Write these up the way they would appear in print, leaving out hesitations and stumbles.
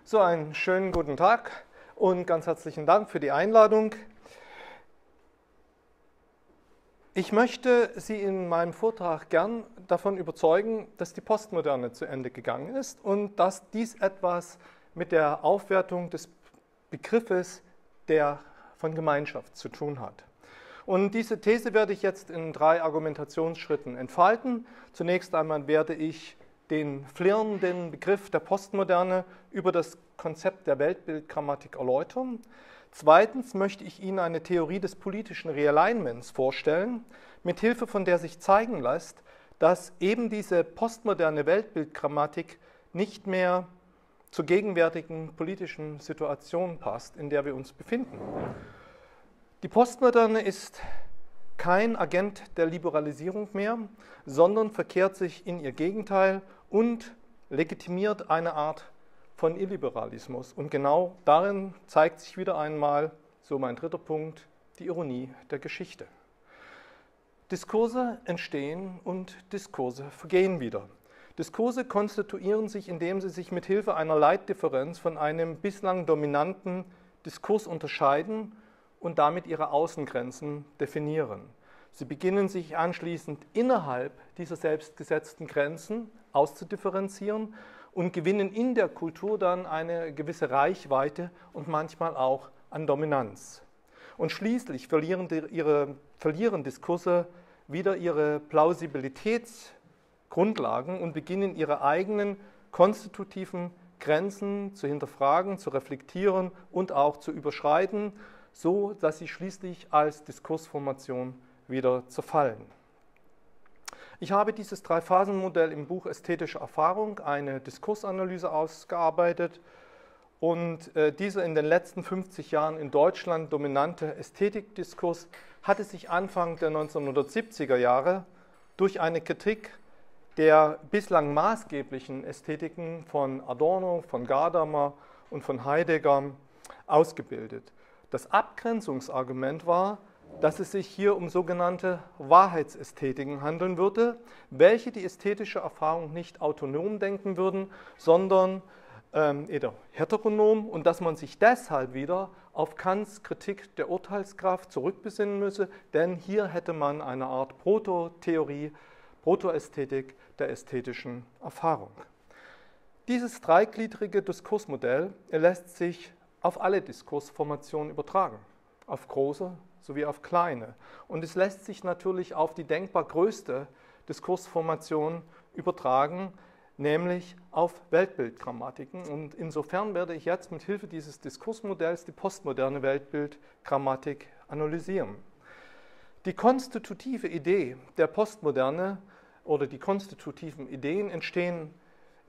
So, einen schönen guten Tag und ganz herzlichen Dank für die Einladung. Ich möchte Sie in meinem Vortrag gern davon überzeugen, dass die Postmoderne zu Ende gegangen ist und dass dies etwas mit der Aufwertung des Begriffes von Gemeinschaft zu tun hat. Und diese These werde ich jetzt in 3 Argumentationsschritten entfalten. Zunächst einmal werde ich den flirrenden Begriff der Postmoderne über das Konzept der Weltbildgrammatik erläutern. Zweitens möchte ich Ihnen eine Theorie des politischen Realignments vorstellen, mithilfe von der sich zeigen lässt, dass eben diese postmoderne Weltbildgrammatik nicht mehr zur gegenwärtigen politischen Situation passt, in der wir uns befinden. Die Postmoderne ist kein Agent der Liberalisierung mehr, sondern verkehrt sich in ihr Gegenteil und legitimiert eine Art von Illiberalismus. Und genau darin zeigt sich wieder einmal, so mein dritter Punkt, die Ironie der Geschichte. Diskurse entstehen und Diskurse vergehen wieder. Diskurse konstituieren sich, indem sie sich mit Hilfe einer Leitdifferenz von einem bislang dominanten Diskurs unterscheiden und damit ihre Außengrenzen definieren. Sie beginnen sich anschließend innerhalb dieser selbstgesetzten Grenzen auszudifferenzieren und gewinnen in der Kultur dann eine gewisse Reichweite und manchmal auch an Dominanz. Und schließlich verlieren Diskurse wieder ihre Plausibilitätsgrundlagen und beginnen ihre eigenen konstitutiven Grenzen zu hinterfragen, zu reflektieren und auch zu überschreiten, so dass sie schließlich als Diskursformation wieder zerfallen. Ich habe dieses 3-Phasen-Modell im Buch Ästhetische Erfahrung, eine Diskursanalyse ausgearbeitet und dieser in den letzten 50 Jahren in Deutschland dominante Ästhetikdiskurs hatte sich Anfang der 1970er Jahre durch eine Kritik der bislang maßgeblichen Ästhetiken von Adorno, von Gadamer und von Heidegger ausgebildet. Das Abgrenzungsargument war, dass es sich hier um sogenannte Wahrheitsästhetiken handeln würde, welche die ästhetische Erfahrung nicht autonom denken würden, sondern eher heteronom und dass man sich deshalb wieder auf Kants Kritik der Urteilskraft zurückbesinnen müsse, denn hier hätte man eine Art Prototheorie, Protoästhetik der ästhetischen Erfahrung. Dieses dreigliedrige Diskursmodell lässt sich auf alle Diskursformationen übertragen, auf große sowie auf kleine. Und es lässt sich natürlich auf die denkbar größte Diskursformation übertragen, nämlich auf Weltbildgrammatiken. Und insofern werde ich jetzt mit Hilfe dieses Diskursmodells die postmoderne Weltbildgrammatik analysieren. Die konstitutive Idee der Postmoderne oder die konstitutiven Ideen entstehen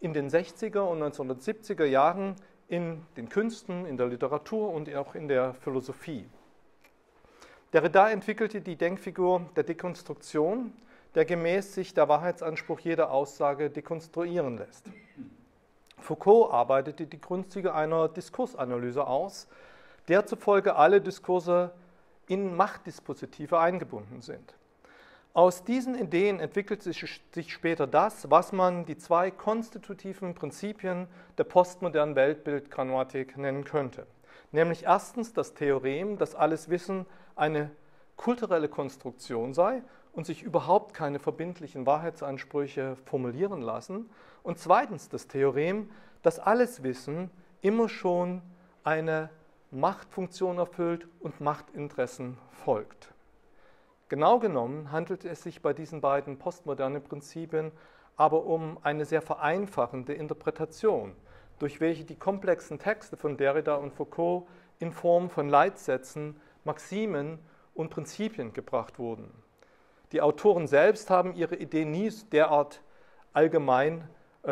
in den 60er und 1970er Jahren in den Künsten, in der Literatur und auch in der Philosophie. Derrida entwickelte die Denkfigur der Dekonstruktion, der gemäß sich der Wahrheitsanspruch jeder Aussage dekonstruieren lässt. Foucault arbeitete die Grundzüge einer Diskursanalyse aus, der zufolge alle Diskurse in Machtdispositive eingebunden sind. Aus diesen Ideen entwickelt sich später das, was man die 2 konstitutiven Prinzipien der postmodernen Weltbildgrammatik nennen könnte. Nämlich erstens das Theorem, dass alles Wissen eine kulturelle Konstruktion sei und sich überhaupt keine verbindlichen Wahrheitsansprüche formulieren lassen. Und zweitens das Theorem, dass alles Wissen immer schon eine Machtfunktion erfüllt und Machtinteressen folgt. Genau genommen handelt es sich bei diesen beiden postmodernen Prinzipien aber um eine sehr vereinfachende Interpretation, durch welche die komplexen Texte von Derrida und Foucault in Form von Leitsätzen, Maximen und Prinzipien gebracht wurden. Die Autoren selbst haben ihre Ideen nie derart allgemein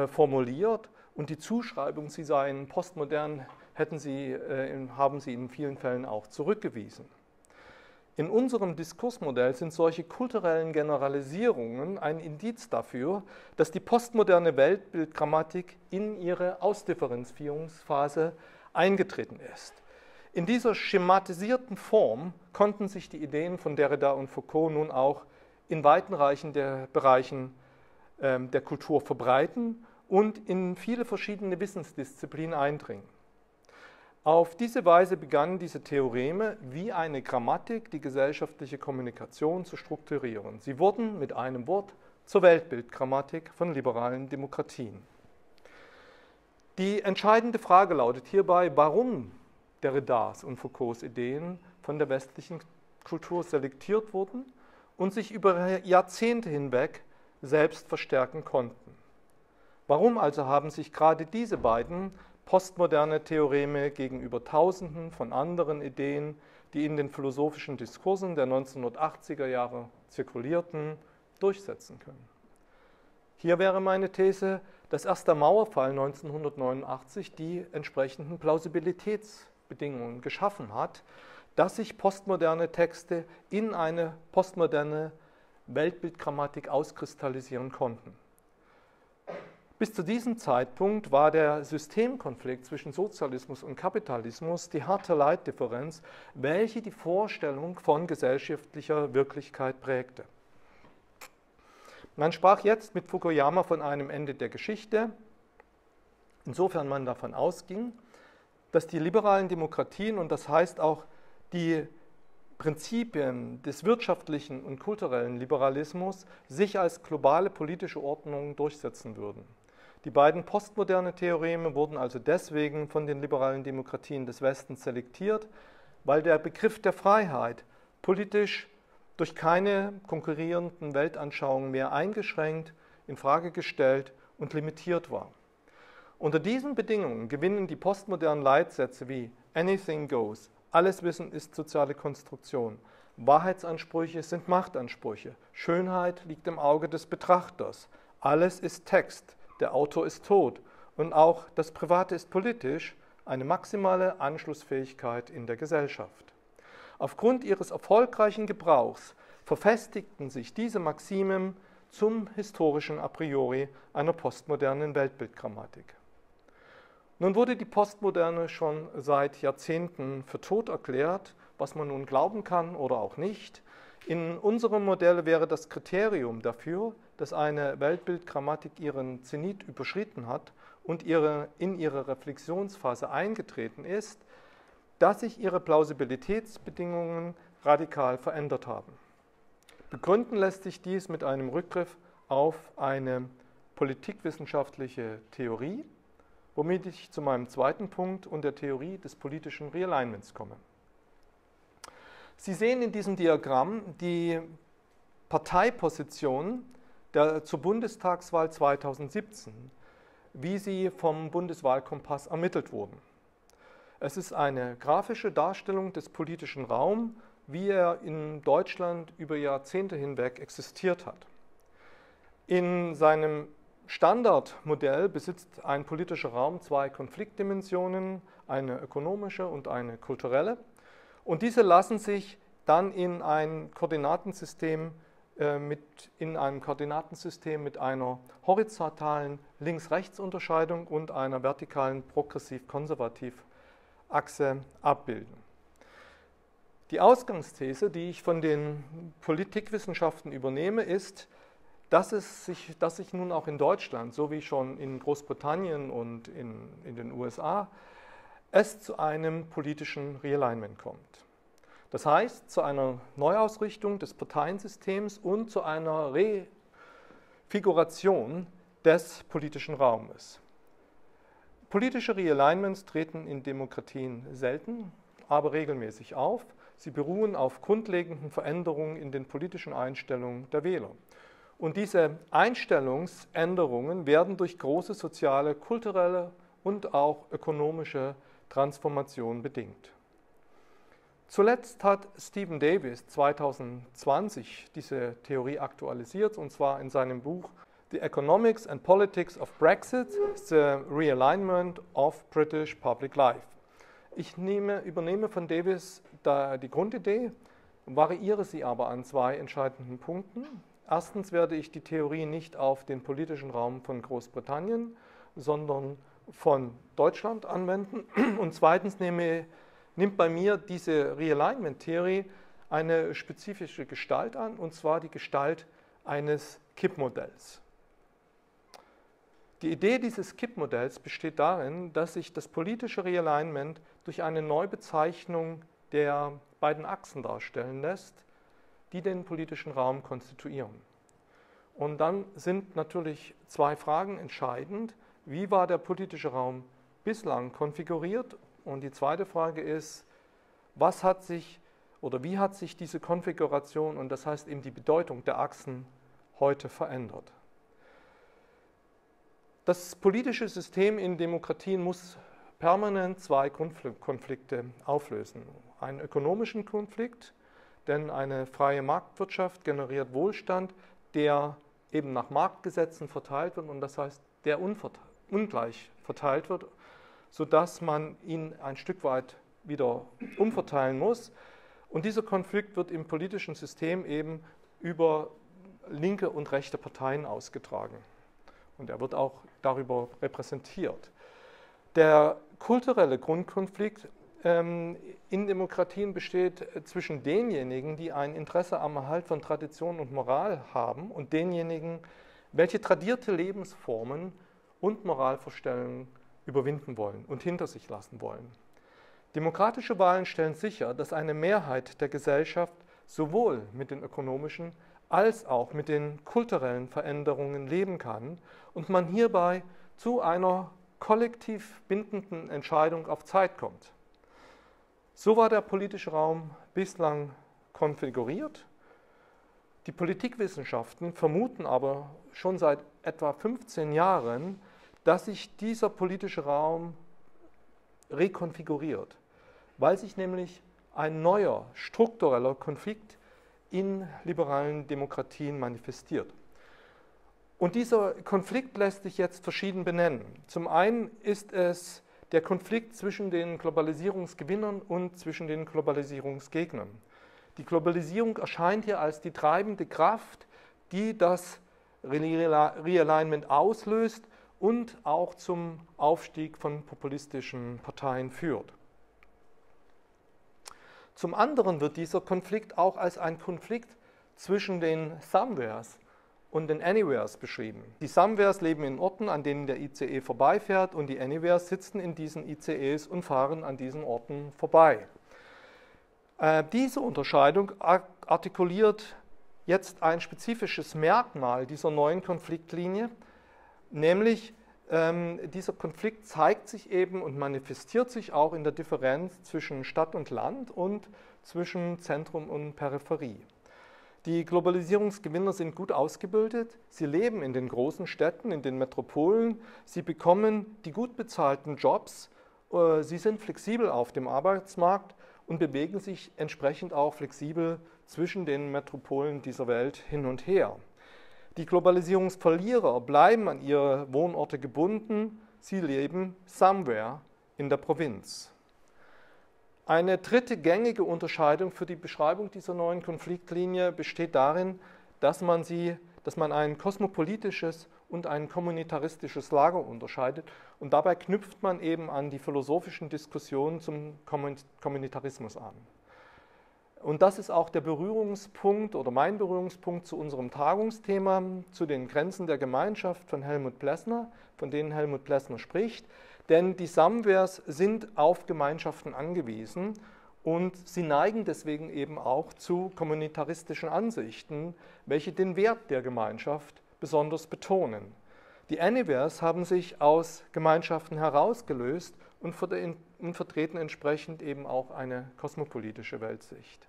formuliert und die Zuschreibung, sie seien postmodern, haben sie in vielen Fällen auch zurückgewiesen. In unserem Diskursmodell sind solche kulturellen Generalisierungen ein Indiz dafür, dass die postmoderne Weltbildgrammatik in ihre Ausdifferenzierungsphase eingetreten ist. In dieser schematisierten Form konnten sich die Ideen von Derrida und Foucault nun auch in weiten Bereichen der Kultur verbreiten und in viele verschiedene Wissensdisziplinen eindringen. Auf diese Weise begannen diese Theoreme wie eine Grammatik die gesellschaftliche Kommunikation zu strukturieren. Sie wurden mit einem Wort zur Weltbildgrammatik von liberalen Demokratien. Die entscheidende Frage lautet hierbei, warum Derridas und Foucaults Ideen von der westlichen Kultur selektiert wurden und sich über Jahrzehnte hinweg selbst verstärken konnten. Warum also haben sich gerade diese beiden postmoderne Theoreme gegenüber Tausenden von anderen Ideen, die in den philosophischen Diskursen der 1980er Jahre zirkulierten, durchsetzen können? Hier wäre meine These, dass erst der Mauerfall 1989 die entsprechenden Plausibilitätsbedingungen geschaffen hat, dass sich postmoderne Texte in eine postmoderne Weltbildgrammatik auskristallisieren konnten. Bis zu diesem Zeitpunkt war der Systemkonflikt zwischen Sozialismus und Kapitalismus die harte Leitdifferenz, welche die Vorstellung von gesellschaftlicher Wirklichkeit prägte. Man sprach jetzt mit Fukuyama von einem Ende der Geschichte, insofern man davon ausging, dass die liberalen Demokratien, und das heißt auch die Prinzipien des wirtschaftlichen und kulturellen Liberalismus, sich als globale politische Ordnung durchsetzen würden. Die beiden postmoderne Theoreme wurden also deswegen von den liberalen Demokratien des Westens selektiert, weil der Begriff der Freiheit politisch durch keine konkurrierenden Weltanschauungen mehr eingeschränkt, infrage gestellt und limitiert war. Unter diesen Bedingungen gewinnen die postmodernen Leitsätze wie Anything goes, alles Wissen ist soziale Konstruktion, Wahrheitsansprüche sind Machtansprüche, Schönheit liegt im Auge des Betrachters, alles ist Text, der Autor ist tot und auch das Private ist politisch, eine maximale Anschlussfähigkeit in der Gesellschaft. Aufgrund ihres erfolgreichen Gebrauchs verfestigten sich diese Maximen zum historischen A priori einer postmodernen Weltbildgrammatik. Nun wurde die Postmoderne schon seit Jahrzehnten für tot erklärt, was man nun glauben kann oder auch nicht. In unserem Modell wäre das Kriterium dafür, dass eine Weltbildgrammatik ihren Zenit überschritten hat und in ihre Reflexionsphase eingetreten ist, dass sich ihre Plausibilitätsbedingungen radikal verändert haben. Begründen lässt sich dies mit einem Rückgriff auf eine politikwissenschaftliche Theorie, womit ich zu meinem zweiten Punkt und der Theorie des politischen Realignments komme. Sie sehen in diesem Diagramm die Parteiposition zur Bundestagswahl 2017, wie sie vom Bundeswahlkompass ermittelt wurden. Es ist eine grafische Darstellung des politischen Raums, wie er in Deutschland über Jahrzehnte hinweg existiert hat. In seinem Standardmodell besitzt ein politischer Raum zwei Konfliktdimensionen, eine ökonomische und eine kulturelle. Und diese lassen sich dann in ein Koordinatensystem mit einer horizontalen Links-Rechts-Unterscheidung und einer vertikalen progressiv-konservativ-Achse abbilden. Die Ausgangsthese, die ich von den Politikwissenschaften übernehme, ist, dass sich nun auch in Deutschland, so wie schon in Großbritannien und in den USA, es zu einem politischen Realignment kommt. Das heißt, zu einer Neuausrichtung des Parteiensystems und zu einer Refiguration des politischen Raumes. Politische Realignments treten in Demokratien selten, aber regelmäßig auf. Sie beruhen auf grundlegenden Veränderungen in den politischen Einstellungen der Wähler. Und diese Einstellungsänderungen werden durch große soziale, kulturelle und auch ökonomische Transformationen bedingt. Zuletzt hat Stephen Davis 2020 diese Theorie aktualisiert, und zwar in seinem Buch The Economics and Politics of Brexit, The Realignment of British Public Life. Ich übernehme von Davis die Grundidee, variiere sie aber an zwei entscheidenden Punkten. Erstens werde ich die Theorie nicht auf den politischen Raum von Großbritannien, sondern von Deutschland anwenden. Und zweitens nimmt bei mir diese Realignment-Theorie eine spezifische Gestalt an, und zwar die Gestalt eines Kippmodells. Die Idee dieses Kippmodells besteht darin, dass sich das politische Realignment durch eine Neubezeichnung der beiden Achsen darstellen lässt, die den politischen Raum konstituieren. Und dann sind natürlich zwei Fragen entscheidend. Wie war der politische Raum bislang konfiguriert? Und die zweite Frage ist, was hat sich oder wie hat sich diese Konfiguration und das heißt eben die Bedeutung der Achsen heute verändert? Das politische System in Demokratien muss permanent zwei Konflikte auflösen. Einen ökonomischen Konflikt, denn eine freie Marktwirtschaft generiert Wohlstand, der eben nach Marktgesetzen verteilt wird und das heißt, der ungleich verteilt wird, sodass man ihn ein Stück weit wieder umverteilen muss. Und dieser Konflikt wird im politischen System eben über linke und rechte Parteien ausgetragen. Und er wird auch darüber repräsentiert. Der kulturelle Grundkonflikt in Demokratien besteht zwischen denjenigen, die ein Interesse am Erhalt von Tradition und Moral haben und denjenigen, welche tradierte Lebensformen und Moralvorstellungen überwinden wollen und hinter sich lassen wollen. Demokratische Wahlen stellen sicher, dass eine Mehrheit der Gesellschaft sowohl mit den ökonomischen als auch mit den kulturellen Veränderungen leben kann und man hierbei zu einer kollektiv bindenden Entscheidung auf Zeit kommt. So war der politische Raum bislang konfiguriert. Die Politikwissenschaften vermuten aber schon seit etwa 15 Jahren, dass sich dieser politische Raum rekonfiguriert, weil sich nämlich ein neuer struktureller Konflikt in liberalen Demokratien manifestiert. Und dieser Konflikt lässt sich jetzt verschieden benennen. Zum einen ist es der Konflikt zwischen den Globalisierungsgewinnern und zwischen den Globalisierungsgegnern. Die Globalisierung erscheint hier als die treibende Kraft, die das Realignment auslöst und auch zum Aufstieg von populistischen Parteien führt. Zum anderen wird dieser Konflikt auch als ein Konflikt zwischen den Somewheres und den Anywheres beschrieben. Die Somewheres leben in Orten, an denen der ICE vorbeifährt und die Anywheres sitzen in diesen ICEs und fahren an diesen Orten vorbei. Diese Unterscheidung artikuliert jetzt ein spezifisches Merkmal dieser neuen Konfliktlinie, nämlich dieser Konflikt zeigt sich eben und manifestiert sich auch in der Differenz zwischen Stadt und Land und zwischen Zentrum und Peripherie. Die Globalisierungsgewinner sind gut ausgebildet, sie leben in den großen Städten, in den Metropolen, sie bekommen die gut bezahlten Jobs, sie sind flexibel auf dem Arbeitsmarkt und bewegen sich entsprechend auch flexibel zwischen den Metropolen dieser Welt hin und her. Die Globalisierungsverlierer bleiben an ihre Wohnorte gebunden, sie leben somewhere in der Provinz. Eine dritte gängige Unterscheidung für die Beschreibung dieser neuen Konfliktlinie besteht darin, dass man ein kosmopolitisches und ein kommunitaristisches Lager unterscheidet und dabei knüpft man eben an die philosophischen Diskussionen zum Kommunitarismus an. Und das ist auch der Berührungspunkt oder mein Berührungspunkt zu unserem Tagungsthema, zu den Grenzen der Gemeinschaft von Helmut Plessner, von denen Helmut Plessner spricht. Denn die Somewheres sind auf Gemeinschaften angewiesen und sie neigen deswegen eben auch zu kommunitaristischen Ansichten, welche den Wert der Gemeinschaft besonders betonen. Die Anywheres haben sich aus Gemeinschaften herausgelöst und vertreten entsprechend eben auch eine kosmopolitische Weltsicht.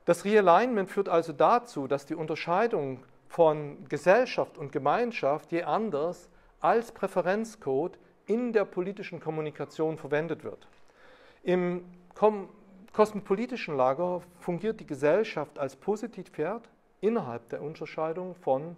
Das Realignment führt also dazu, dass die Unterscheidung von Gesellschaft und Gemeinschaft je anders als Präferenzcode in der politischen Kommunikation verwendet wird. Im kosmopolitischen Lager fungiert die Gesellschaft als Positivwert innerhalb der Unterscheidung von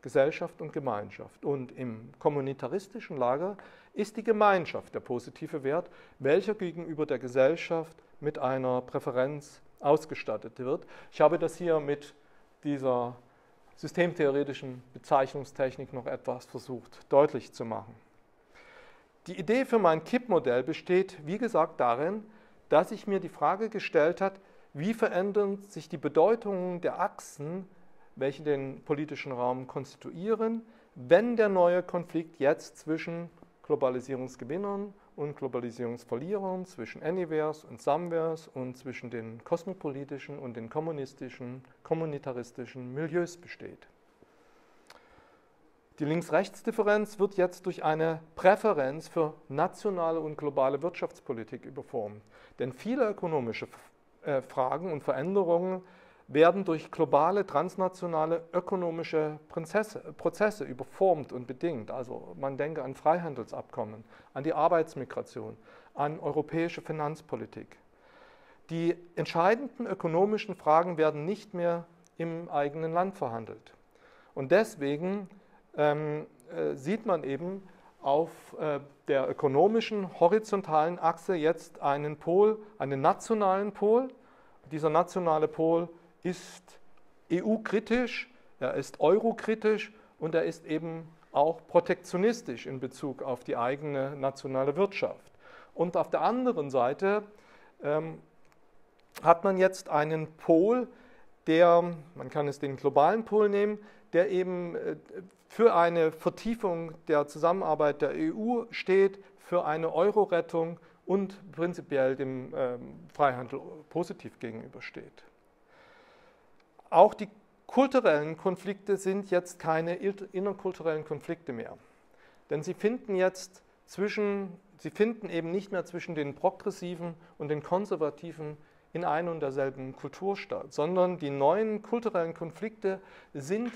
Gesellschaft und Gemeinschaft. Und im kommunitaristischen Lager ist die Gemeinschaft der positive Wert, welcher gegenüber der Gesellschaft mit einer Präferenz ausgestattet wird. Ich habe das hier mit dieser systemtheoretischen Bezeichnungstechnik noch etwas versucht deutlich zu machen. Die Idee für mein Kippmodell besteht, wie gesagt, darin, dass ich mir die Frage gestellt habe, wie verändern sich die Bedeutungen der Achsen, welche den politischen Raum konstituieren, wenn der neue Konflikt jetzt zwischen Globalisierungsgewinnern und Globalisierungsverlierern, zwischen Anywheres und Somewheres und zwischen den kosmopolitischen und den kommunistischen, kommunitaristischen Milieus besteht. Die Links-Rechts-Differenz wird jetzt durch eine Präferenz für nationale und globale Wirtschaftspolitik überformt. Denn viele ökonomische Fragen und Veränderungen werden durch globale, transnationale ökonomische Prozesse überformt und bedingt. Also man denke an Freihandelsabkommen, an die Arbeitsmigration, an europäische Finanzpolitik. Die entscheidenden ökonomischen Fragen werden nicht mehr im eigenen Land verhandelt. Und deswegen sieht man eben auf der ökonomischen horizontalen Achse jetzt einen Pol, einen nationalen Pol. Dieser nationale Pol ist EU-kritisch, er ist Euro-kritisch und er ist eben auch protektionistisch in Bezug auf die eigene nationale Wirtschaft. Und auf der anderen Seite hat man jetzt einen Pol, der, man kann es den globalen Pol nehmen, der eben für eine Vertiefung der Zusammenarbeit der EU steht, für eine Euro-Rettung und prinzipiell dem Freihandel positiv gegenübersteht. Auch die kulturellen Konflikte sind jetzt keine innerkulturellen Konflikte mehr. Denn sie finden eben nicht mehr zwischen den Progressiven und den Konservativen in ein und derselben Kultur statt, sondern die neuen kulturellen Konflikte sind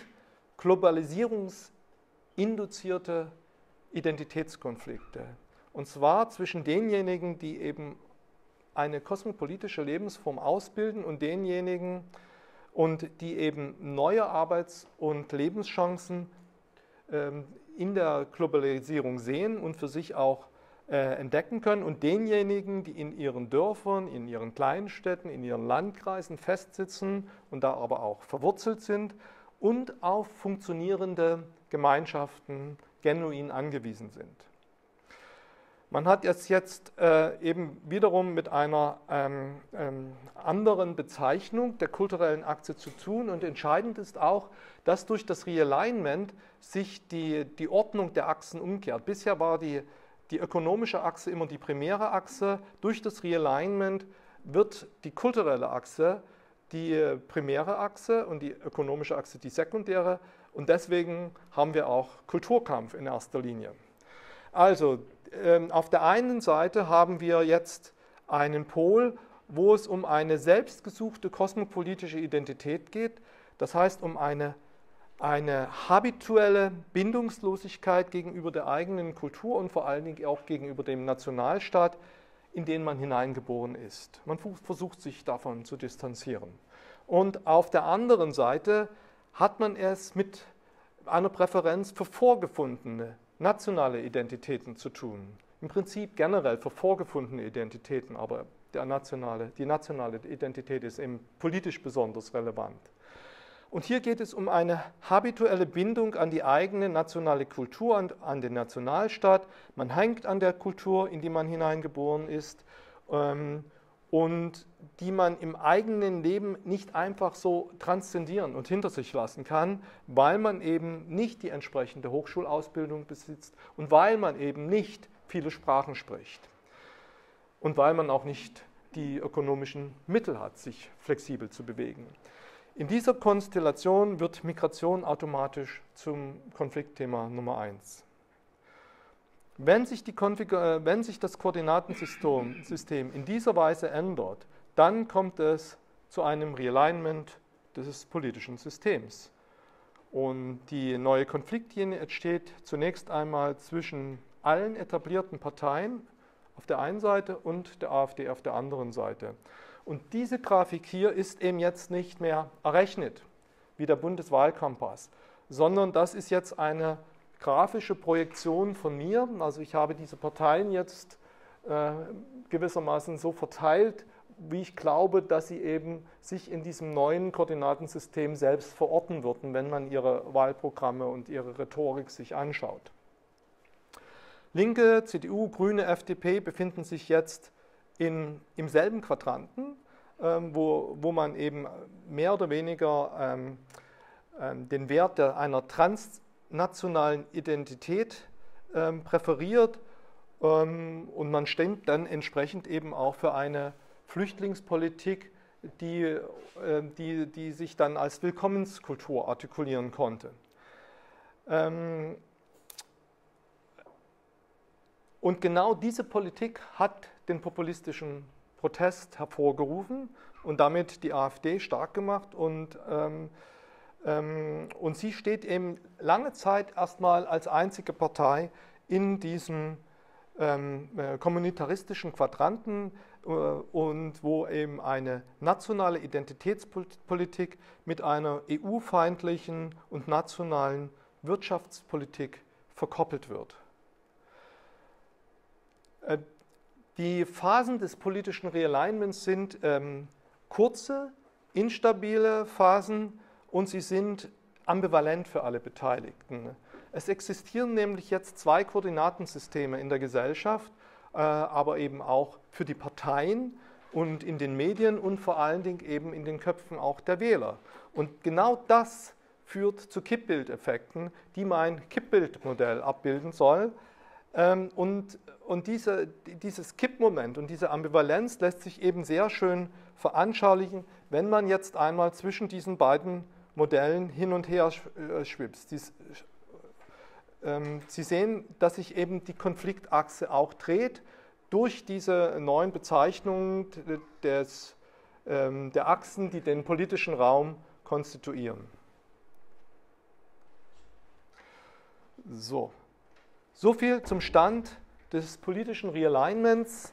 globalisierungsinduzierte Identitätskonflikte. Und zwar zwischen denjenigen, die eben eine kosmopolitische Lebensform ausbilden und denjenigen, die eben neue Arbeits- und Lebenschancen in der Globalisierung sehen und für sich auch entdecken können und denjenigen, die in ihren Dörfern, in ihren kleinen Städten, in ihren Landkreisen festsitzen und da aber auch verwurzelt sind und auf funktionierende Gemeinschaften genuin angewiesen sind. Man hat es jetzt eben wiederum mit einer anderen Bezeichnung der kulturellen Achse zu tun und entscheidend ist auch, dass durch das Realignment sich die Ordnung der Achsen umkehrt. Bisher war die ökonomische Achse immer die primäre Achse. Durch das Realignment wird die kulturelle Achse die primäre Achse und die ökonomische Achse die sekundäre. Und deswegen haben wir auch Kulturkampf in erster Linie. Also auf der einen Seite haben wir jetzt einen Pol, wo es um eine selbstgesuchte kosmopolitische Identität geht. Das heißt, um eine habituelle Bindungslosigkeit gegenüber der eigenen Kultur und vor allen Dingen auch gegenüber dem Nationalstaat, in den man hineingeboren ist. Man versucht sich davon zu distanzieren. Und auf der anderen Seite hat man es mit einer Präferenz für vorgefundene nationale Identitäten zu tun. Im Prinzip generell für vorgefundene Identitäten, aber die nationale Identität ist eben politisch besonders relevant. Und hier geht es um eine habituelle Bindung an die eigene nationale Kultur, an den Nationalstaat. Man hängt an der Kultur, in die man hineingeboren ist und die man im eigenen Leben nicht einfach so transzendieren und hinter sich lassen kann, weil man eben nicht die entsprechende Hochschulausbildung besitzt und weil man eben nicht viele Sprachen spricht und weil man auch nicht die ökonomischen Mittel hat, sich flexibel zu bewegen. In dieser Konstellation wird Migration automatisch zum Konfliktthema Nummer 1. Wenn sich das Koordinatensystem in dieser Weise ändert, dann kommt es zu einem Realignment des politischen Systems. Und die neue Konfliktlinie entsteht zunächst einmal zwischen allen etablierten Parteien auf der einen Seite und der AfD auf der anderen Seite. Und diese Grafik hier ist eben jetzt nicht mehr errechnet, wie der Bundeswahlkompass, sondern das ist jetzt eine grafische Projektion von mir. Also ich habe diese Parteien jetzt gewissermaßen so verteilt, wie ich glaube, dass sie eben sich in diesem neuen Koordinatensystem selbst verorten würden, wenn man ihre Wahlprogramme und ihre Rhetorik sich anschaut. Linke, CDU, Grüne, FDP befinden sich jetzt im selben Quadranten, wo man eben mehr oder weniger den Wert einer transnationalen nationalen Identität präferiert und man stimmt dann entsprechend eben auch für eine Flüchtlingspolitik, die sich dann als Willkommenskultur artikulieren konnte. Und genau diese Politik hat den populistischen Protest hervorgerufen und damit die AfD stark gemacht. Und sie steht eben lange Zeit erstmal als einzige Partei in diesem kommunitaristischen Quadranten und wo eben eine nationale Identitätspolitik mit einer EU-feindlichen und nationalen Wirtschaftspolitik verkoppelt wird. Die Phasen des politischen Realignments sind kurze, instabile Phasen und sie sind ambivalent für alle Beteiligten. Es existieren nämlich jetzt zwei Koordinatensysteme in der Gesellschaft, aber eben auch für die Parteien und in den Medien und vor allen Dingen eben in den Köpfen auch der Wähler. Und genau das führt zu Kippbildeffekten, die mein Kippbildmodell abbilden soll. Und dieses Kippmoment und diese Ambivalenz lässt sich eben sehr schön veranschaulichen, wenn man jetzt einmal zwischen diesen beiden Modellen hin und her schwipst. Sie sehen, dass sich eben die Konfliktachse auch dreht durch diese neuen Bezeichnungen der Achsen, die den politischen Raum konstituieren. So viel zum Stand des politischen Realignments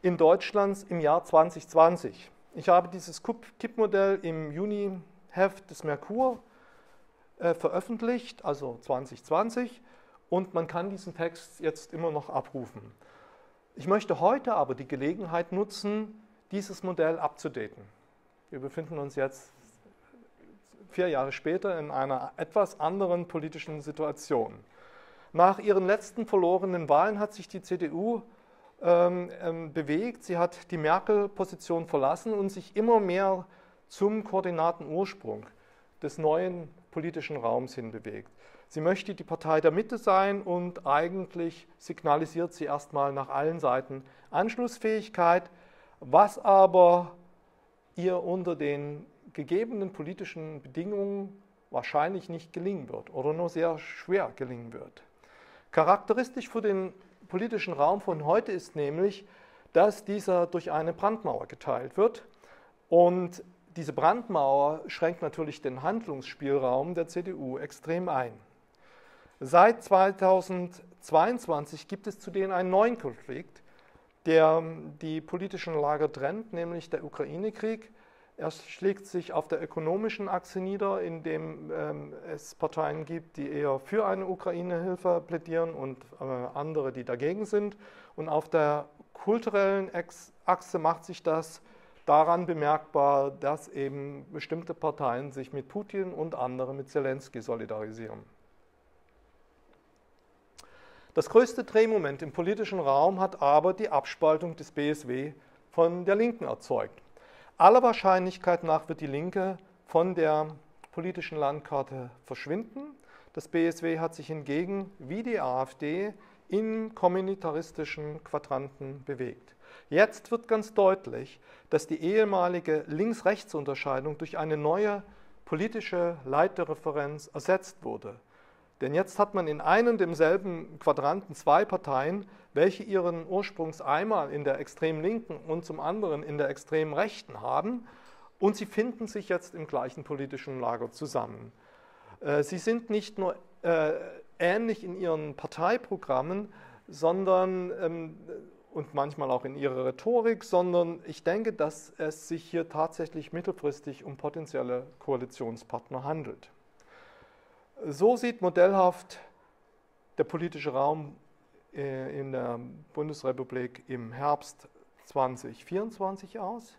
in Deutschland im Jahr 2020. Ich habe dieses Kippmodell im Juni-Heft des Merkur veröffentlicht, also 2020, und man kann diesen Text jetzt immer noch abrufen. Ich möchte heute aber die Gelegenheit nutzen, dieses Modell abzudaten. Wir befinden uns jetzt 4 Jahre später in einer etwas anderen politischen Situation. Nach ihren letzten verlorenen Wahlen hat sich die CDU bewegt. Sie hat die Merkel-Position verlassen und sich immer mehr zum Koordinatenursprung des neuen politischen Raums hin bewegt. Sie möchte die Partei der Mitte sein und eigentlich signalisiert sie erstmal nach allen Seiten Anschlussfähigkeit, was aber ihr unter den gegebenen politischen Bedingungen wahrscheinlich nicht gelingen wird oder nur sehr schwer gelingen wird. Charakteristisch für den politischen Raum von heute ist nämlich, dass dieser durch eine Brandmauer geteilt wird und diese Brandmauer schränkt natürlich den Handlungsspielraum der CDU extrem ein. Seit 2022 gibt es zudem einen neuen Konflikt, der die politischen Lager trennt, nämlich der Ukraine-Krieg. Er schlägt sich auf der ökonomischen Achse nieder, indem es Parteien gibt, die eher für eine Ukraine-Hilfe plädieren und andere, die dagegen sind. Und auf der kulturellen Achse macht sich das daran bemerkbar, dass eben bestimmte Parteien sich mit Putin und andere mit Zelensky solidarisieren. Das größte Drehmoment im politischen Raum hat aber die Abspaltung des BSW von der Linken erzeugt. Aller Wahrscheinlichkeit nach wird die Linke von der politischen Landkarte verschwinden. Das BSW hat sich hingegen, wie die AfD, in kommunitaristischen Quadranten bewegt. Jetzt wird ganz deutlich, dass die ehemalige Links-Rechts-Unterscheidung durch eine neue politische Leitreferenz ersetzt wurde. Denn jetzt hat man in einem demselben Quadranten zwei Parteien, welche ihren Ursprung einmal in der extrem Linken und zum anderen in der extrem Rechten haben, und sie finden sich jetzt im gleichen politischen Lager zusammen. Sie sind nicht nur ähnlich in ihren Parteiprogrammen, sondern und manchmal auch in ihrer Rhetorik, sondern ich denke, dass es sich hier tatsächlich mittelfristig um potenzielle Koalitionspartner handelt. So sieht modellhaft der politische Raum in der Bundesrepublik im Herbst 2024 aus.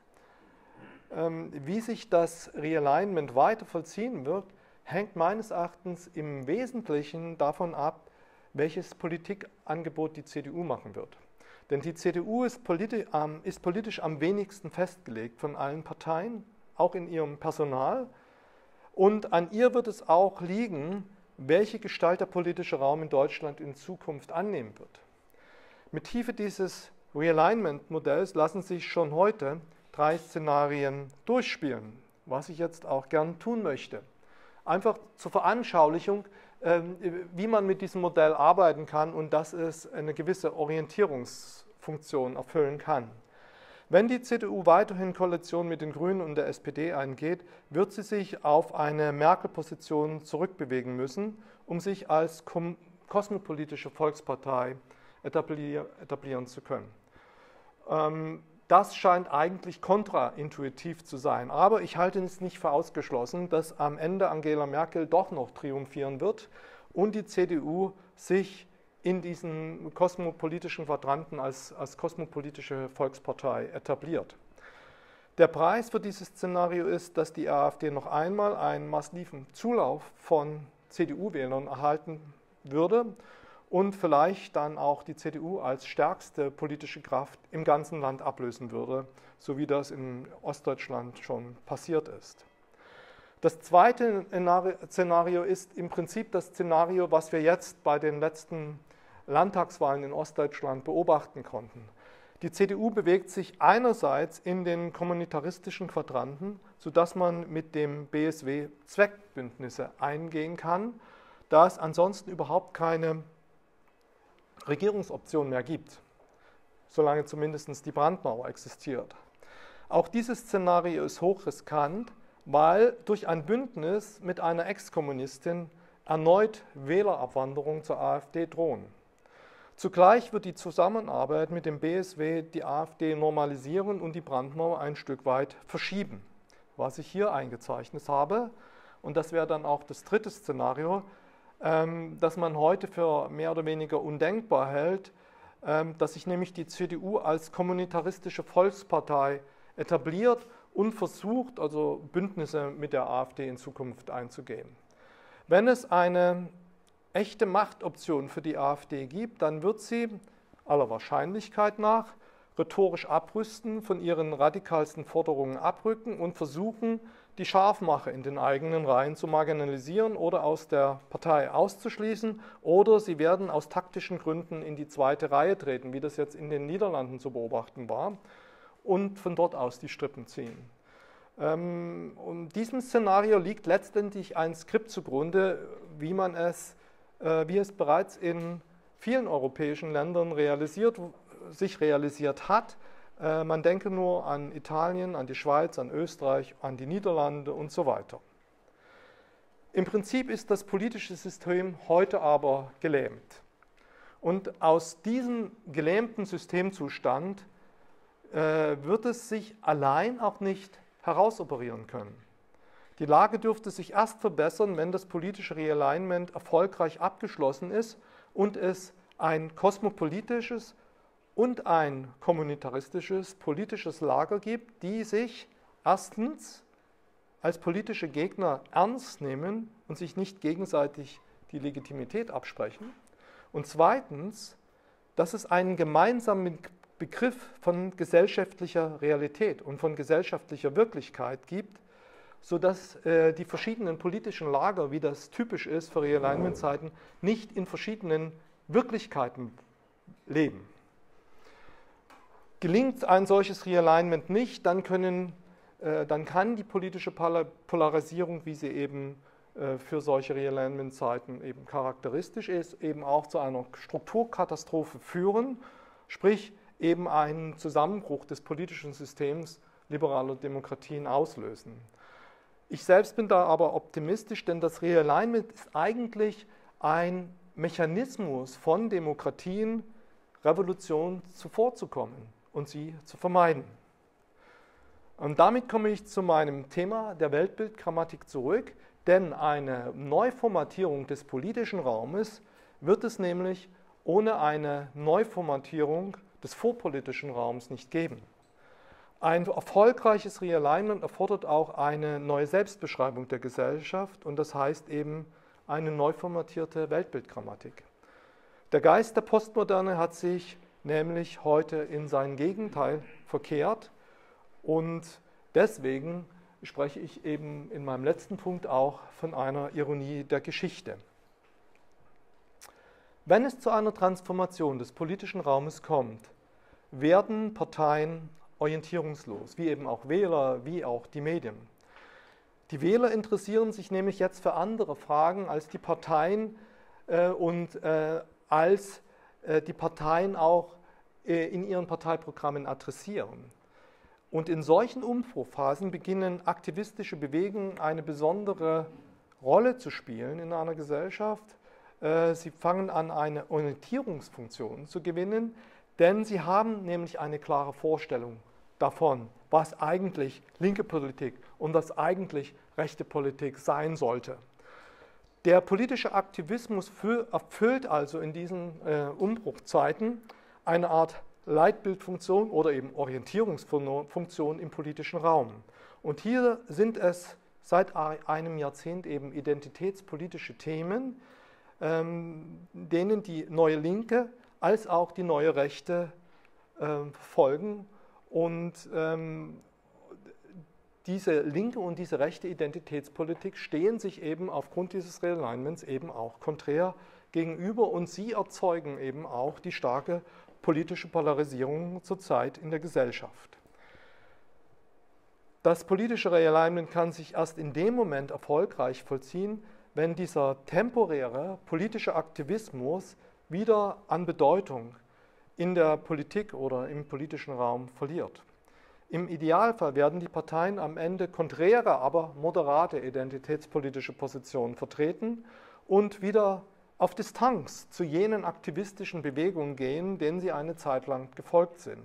Wie sich das Realignment weiter vollziehen wird, hängt meines Erachtens im Wesentlichen davon ab, welches Politikangebot die CDU machen wird. Denn die CDU ist politisch am wenigsten festgelegt von allen Parteien, auch in ihrem Personal. Und an ihr wird es auch liegen, welche Gestalt der politische Raum in Deutschland in Zukunft annehmen wird. Mit Hilfe dieses Realignment-Modells lassen sich schon heute 3 Szenarien durchspielen, was ich jetzt auch gern tun möchte. Einfach zur Veranschaulichung, wie man mit diesem Modell arbeiten kann und dass es eine gewisse Orientierungsfunktion erfüllen kann. Wenn die CDU weiterhin Koalition mit den Grünen und der SPD eingeht, wird sie sich auf eine Merkel-Position zurückbewegen müssen, um sich als kosmopolitische Volkspartei etablieren zu können. Das scheint eigentlich kontraintuitiv zu sein, aber ich halte es nicht für ausgeschlossen, dass am Ende Angela Merkel doch noch triumphieren wird und die CDU sich in diesen kosmopolitischen Quadranten als kosmopolitische Volkspartei etabliert. Der Preis für dieses Szenario ist, dass die AfD noch einmal einen massiven Zulauf von CDU-Wählern erhalten würde und vielleicht dann auch die CDU als stärkste politische Kraft im ganzen Land ablösen würde, so wie das in Ostdeutschland schon passiert ist. Das zweite Szenario ist im Prinzip das Szenario, was wir jetzt bei den letzten Landtagswahlen in Ostdeutschland beobachten konnten. Die CDU bewegt sich einerseits in den kommunitaristischen Quadranten, sodass man mit dem BSW Zweckbündnisse eingehen kann, da es ansonsten überhaupt keine Regierungsoption mehr gibt, solange zumindest die Brandmauer existiert. Auch dieses Szenario ist hochriskant, weil durch ein Bündnis mit einer Ex-Kommunistin erneut Wählerabwanderung zur AfD drohen. Zugleich wird die Zusammenarbeit mit dem BSW die AfD normalisieren und die Brandmauer ein Stück weit verschieben, was ich hier eingezeichnet habe. Und das wäre dann auch das dritte Szenario, das man heute für mehr oder weniger undenkbar hält, dass sich nämlich die CDU als kommunitaristische Volkspartei etabliert und versucht, also Bündnisse mit der AfD in Zukunft einzugehen. Wenn es eine echte Machtoption für die AfD gibt, dann wird sie aller Wahrscheinlichkeit nach rhetorisch abrüsten, von ihren radikalsten Forderungen abrücken und versuchen, die Scharfmacher in den eigenen Reihen zu marginalisieren oder aus der Partei auszuschließen, oder sie werden aus taktischen Gründen in die zweite Reihe treten, wie das jetzt in den Niederlanden zu beobachten war, und von dort aus die Strippen ziehen. Und diesem Szenario liegt letztendlich ein Skript zugrunde, wie es bereits in vielen europäischen Ländern sich realisiert hat. Man denke nur an Italien, an die Schweiz, an Österreich, an die Niederlande und so weiter. Im Prinzip ist das politische System heute aber gelähmt. Und aus diesem gelähmten Systemzustand wird es sich allein auch nicht herausoperieren können. Die Lage dürfte sich erst verbessern, wenn das politische Realignment erfolgreich abgeschlossen ist und es ein kosmopolitisches und ein kommunitaristisches politisches Lager gibt, die sich erstens als politische Gegner ernst nehmen und sich nicht gegenseitig die Legitimität absprechen, und zweitens, dass es einen gemeinsamen Begriff von gesellschaftlicher Realität und von gesellschaftlicher Wirklichkeit gibt, sodass die verschiedenen politischen Lager, wie das typisch ist für Realignment-Zeiten, nicht in verschiedenen Wirklichkeiten leben. Gelingt ein solches Realignment nicht, dann kann die politische Polarisierung, wie sie eben für solche Realignment-Zeiten eben charakteristisch ist, eben auch zu einer Strukturkatastrophe führen, sprich eben einen Zusammenbruch des politischen Systems liberaler Demokratien auslösen. Ich selbst bin da aber optimistisch, denn das Realignment ist eigentlich ein Mechanismus von Demokratien, Revolutionen zuvorzukommen und sie zu vermeiden. Und damit komme ich zu meinem Thema der Weltbildgrammatik zurück, denn eine Neuformatierung des politischen Raumes wird es nämlich ohne eine Neuformatierung des vorpolitischen Raums nicht geben. Ein erfolgreiches Realignment erfordert auch eine neue Selbstbeschreibung der Gesellschaft und das heißt eben eine neu formatierte Weltbildgrammatik. Der Geist der Postmoderne hat sich nämlich heute in sein Gegenteil verkehrt und deswegen spreche ich eben in meinem letzten Punkt auch von einer Ironie der Geschichte. Wenn es zu einer Transformation des politischen Raumes kommt, werden Parteien orientierungslos, wie eben auch Wähler, wie auch die Medien. Die Wähler interessieren sich nämlich jetzt für andere Fragen als die Parteien als die Parteien auch in ihren Parteiprogrammen adressieren. Und in solchen Umbruchphasen beginnen aktivistische Bewegungen eine besondere Rolle zu spielen in einer Gesellschaft. Sie fangen an, eine Orientierungsfunktion zu gewinnen, denn sie haben nämlich eine klare Vorstellung davon, was eigentlich linke Politik und was eigentlich rechte Politik sein sollte. Der politische Aktivismus erfüllt also in diesen Umbruchzeiten eine Art Leitbildfunktion oder eben Orientierungsfunktion im politischen Raum. Und hier sind es seit einem Jahrzehnt eben identitätspolitische Themen, denen die neue Linke als auch die neue Rechte folgen. Und diese linke und diese rechte Identitätspolitik stehen sich eben aufgrund dieses Realignments eben auch konträr gegenüber und sie erzeugen eben auch die starke politische Polarisierung zurzeit in der Gesellschaft. Das politische Realignment kann sich erst in dem Moment erfolgreich vollziehen, wenn dieser temporäre politische Aktivismus wieder an Bedeutung in der Politik oder im politischen Raum verliert. Im Idealfall werden die Parteien am Ende konträre, aber moderate identitätspolitische Positionen vertreten und wieder auf Distanz zu jenen aktivistischen Bewegungen gehen, denen sie eine Zeit lang gefolgt sind.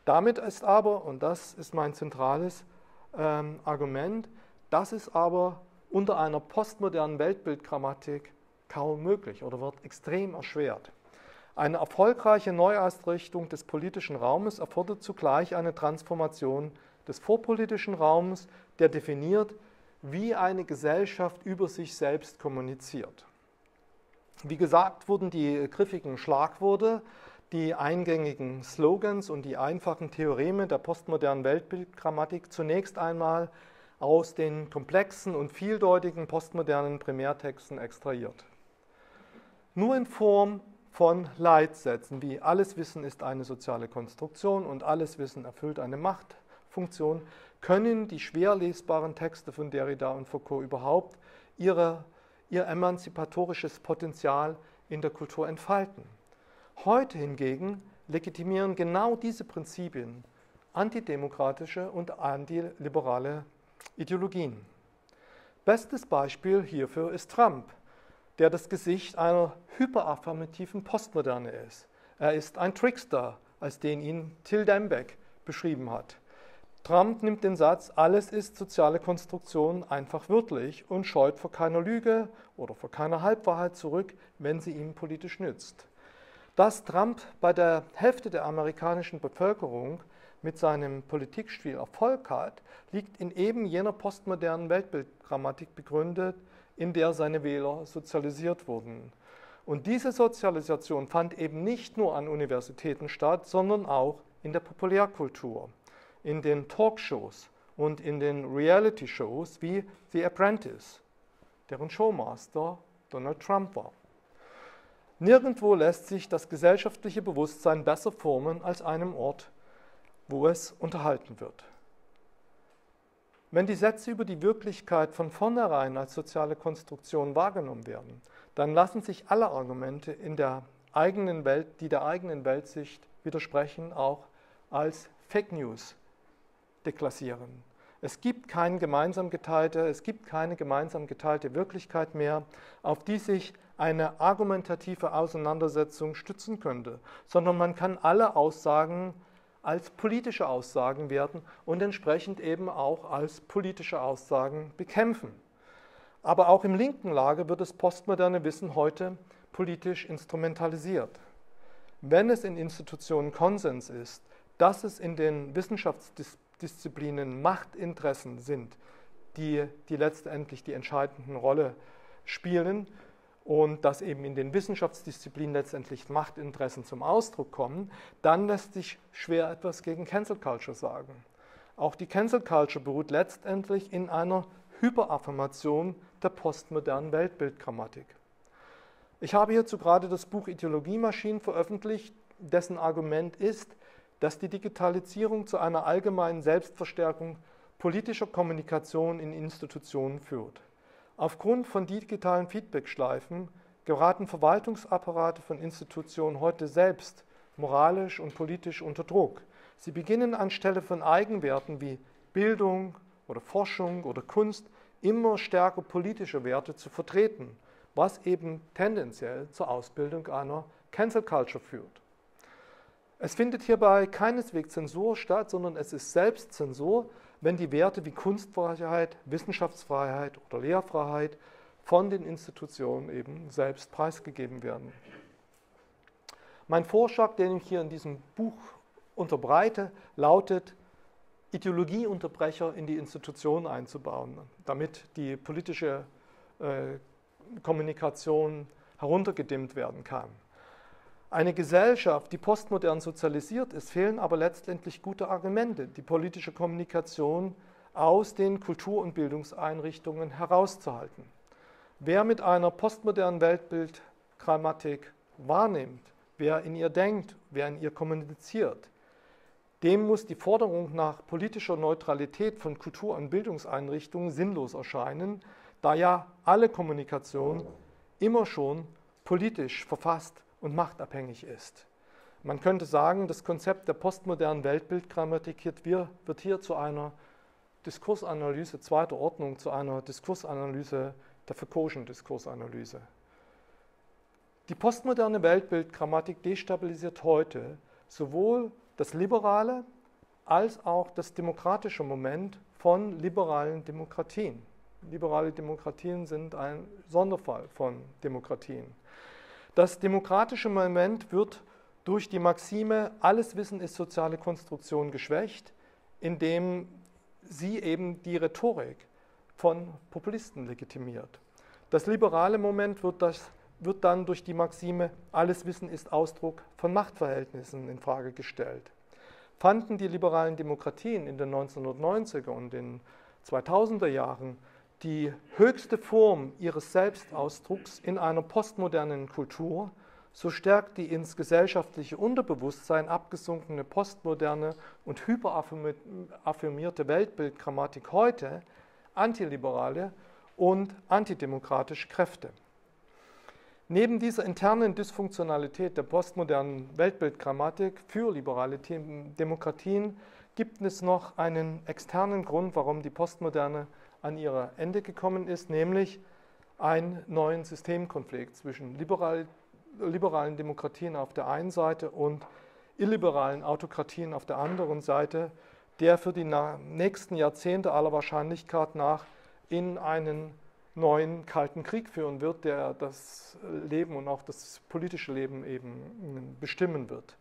Damit ist aber, und das ist mein zentrales Argument, das ist aber unter einer postmodernen Weltbildgrammatik kaum möglich oder wird extrem erschwert. Eine erfolgreiche Neuausrichtung des politischen Raumes erfordert zugleich eine Transformation des vorpolitischen Raumes, der definiert, wie eine Gesellschaft über sich selbst kommuniziert. Wie gesagt, wurden die griffigen Schlagworte, die eingängigen Slogans und die einfachen Theoreme der postmodernen Weltbildgrammatik zunächst einmal aus den komplexen und vieldeutigen postmodernen Primärtexten extrahiert. Nur in Form von Leitsätzen wie alles Wissen ist eine soziale Konstruktion und alles Wissen erfüllt eine Machtfunktion, können die schwer lesbaren Texte von Derrida und Foucault überhaupt ihr emanzipatorisches Potenzial in der Kultur entfalten. Heute hingegen legitimieren genau diese Prinzipien antidemokratische und antiliberale Ideologien. Bestes Beispiel hierfür ist Trump, der das Gesicht einer hyperaffirmativen Postmoderne ist. Er ist ein Trickster, als den ihn Till Dembeck beschrieben hat. Trump nimmt den Satz, alles ist soziale Konstruktion, einfach wörtlich und scheut vor keiner Lüge oder vor keiner Halbwahrheit zurück, wenn sie ihm politisch nützt. Dass Trump bei der Hälfte der amerikanischen Bevölkerung mit seinem Politikstil Erfolg hat, liegt in eben jener postmodernen Weltbildgrammatik begründet, in der seine Wähler sozialisiert wurden. Und diese Sozialisation fand eben nicht nur an Universitäten statt, sondern auch in der Populärkultur, in den Talkshows und in den Reality-Shows wie The Apprentice, deren Showmaster Donald Trump war. Nirgendwo lässt sich das gesellschaftliche Bewusstsein besser formen als einem Ort, wo es unterhalten wird. Wenn die Sätze über die Wirklichkeit von vornherein als soziale Konstruktion wahrgenommen werden, dann lassen sich alle Argumente in der eigenen Welt, die der eigenen Weltsicht widersprechen, auch als Fake News deklassieren. Es gibt keine gemeinsam geteilte Wirklichkeit mehr, auf die sich eine argumentative Auseinandersetzung stützen könnte, sondern man kann alle Aussagen als politische Aussagen werten und entsprechend eben auch als politische Aussagen bekämpfen. Aber auch im linken Lager wird das postmoderne Wissen heute politisch instrumentalisiert. Wenn es in Institutionen Konsens ist, dass es in den Wissenschaftsdisziplinen Machtinteressen sind, die letztendlich die entscheidende Rolle spielen, und dass eben in den Wissenschaftsdisziplinen letztendlich Machtinteressen zum Ausdruck kommen, dann lässt sich schwer etwas gegen Cancel Culture sagen. Auch die Cancel Culture beruht letztendlich in einer Hyperaffirmation der postmodernen Weltbildgrammatik. Ich habe hierzu gerade das Buch Ideologiemaschinen veröffentlicht, dessen Argument ist, dass die Digitalisierung zu einer allgemeinen Selbstverstärkung politischer Kommunikation in Institutionen führt. Aufgrund von digitalen Feedbackschleifen geraten Verwaltungsapparate von Institutionen heute selbst moralisch und politisch unter Druck. Sie beginnen anstelle von Eigenwerten wie Bildung oder Forschung oder Kunst immer stärker politische Werte zu vertreten, was eben tendenziell zur Ausbildung einer Cancel Culture führt. Es findet hierbei keineswegs Zensur statt, sondern es ist Selbstzensur, wenn die Werte wie Kunstfreiheit, Wissenschaftsfreiheit oder Lehrfreiheit von den Institutionen eben selbst preisgegeben werden. Mein Vorschlag, den ich hier in diesem Buch unterbreite, lautet, Ideologieunterbrecher in die Institutionen einzubauen, damit die politische Kommunikation heruntergedimmt werden kann. Eine Gesellschaft, die postmodern sozialisiert ist, fehlen aber letztendlich gute Argumente, die politische Kommunikation aus den Kultur- und Bildungseinrichtungen herauszuhalten. Wer mit einer postmodernen Weltbildgrammatik wahrnimmt, wer in ihr denkt, wer in ihr kommuniziert, dem muss die Forderung nach politischer Neutralität von Kultur- und Bildungseinrichtungen sinnlos erscheinen, da ja alle Kommunikation immer schon politisch verfasst und machtabhängig ist. Man könnte sagen, das Konzept der postmodernen Weltbildgrammatik wird hier zu einer Diskursanalyse zweiter Ordnung, zu einer Diskursanalyse der Foucault'schen Diskursanalyse. Die postmoderne Weltbildgrammatik destabilisiert heute sowohl das liberale als auch das demokratische Moment von liberalen Demokratien. Liberale Demokratien sind ein Sonderfall von Demokratien. Das demokratische Moment wird durch die Maxime, alles Wissen ist soziale Konstruktion, geschwächt, indem sie eben die Rhetorik von Populisten legitimiert. Das liberale Moment wird dann durch die Maxime, alles Wissen ist Ausdruck von Machtverhältnissen in Frage gestellt. Fanden die liberalen Demokratien in den 1990er und den 2000er Jahren die höchste Form ihres Selbstausdrucks in einer postmodernen Kultur, so stärkt die ins gesellschaftliche Unterbewusstsein abgesunkene postmoderne und hyperaffirmierte Weltbildgrammatik heute antiliberale und antidemokratische Kräfte. Neben dieser internen Dysfunktionalität der postmodernen Weltbildgrammatik für liberale Demokratien gibt es noch einen externen Grund, warum die Postmoderne an ihr Ende gekommen ist, nämlich einen neuen Systemkonflikt zwischen liberalen Demokratien auf der einen Seite und illiberalen Autokratien auf der anderen Seite, der für die nächsten Jahrzehnte aller Wahrscheinlichkeit nach in einen neuen Kalten Krieg führen wird, der das Leben und auch das politische Leben eben bestimmen wird.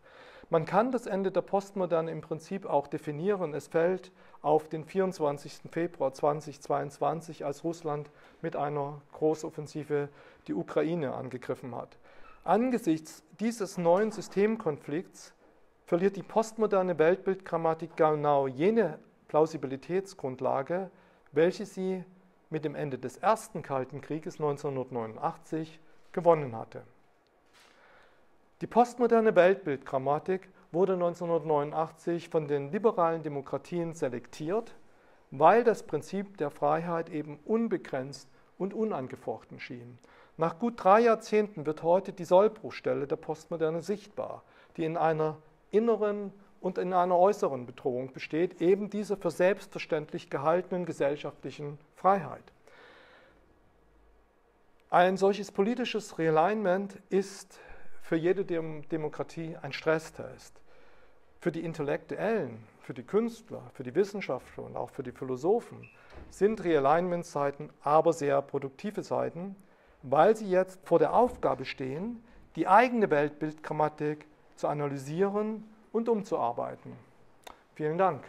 Man kann das Ende der Postmoderne im Prinzip auch definieren. Es fällt auf den 24. Februar 2022, als Russland mit einer Großoffensive die Ukraine angegriffen hat. Angesichts dieses neuen Systemkonflikts verliert die postmoderne Weltbildgrammatik genau jene Plausibilitätsgrundlage, welche sie mit dem Ende des ersten Kalten Krieges 1989 gewonnen hatte. Die postmoderne Weltbildgrammatik wurde 1989 von den liberalen Demokratien selektiert, weil das Prinzip der Freiheit eben unbegrenzt und unangefochten schien. Nach gut 3 Jahrzehnten wird heute die Sollbruchstelle der Postmoderne sichtbar, die in einer inneren und in einer äußeren Bedrohung besteht, eben dieser für selbstverständlich gehaltenen gesellschaftlichen Freiheit. Ein solches politisches Realignment ist für jede Demokratie ein Stresstest. Für die Intellektuellen, für die Künstler, für die Wissenschaftler und auch für die Philosophen sind Realignment-Zeiten aber sehr produktive Zeiten, weil sie jetzt vor der Aufgabe stehen, die eigene Weltbildgrammatik zu analysieren und umzuarbeiten. Vielen Dank.